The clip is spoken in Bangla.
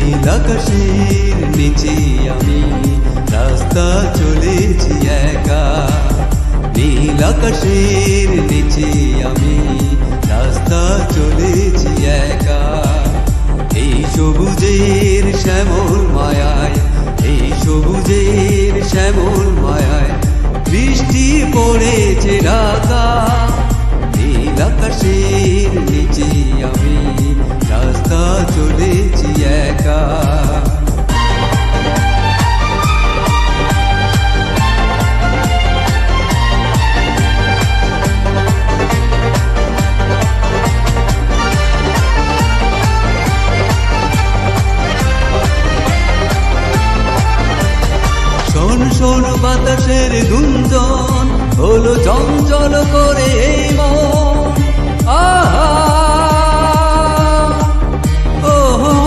নীল আকাশের নিচে আমি রাস্তা চলেছি একা, নীল আকাশের নিচে আমি রাস্তা চলেছি একা। এই সবুজের শ্যামল মায়ায়, এই সবুজের শ্যামল মায়ায় বৃষ্টি পড়েছে ঢাকা। নীল আকাশের নিচে আমি রাস্তা চলেছি একা। শোন শোন বাতাসের গুঞ্জন হলো চঞ্চল করে এই মন, আহা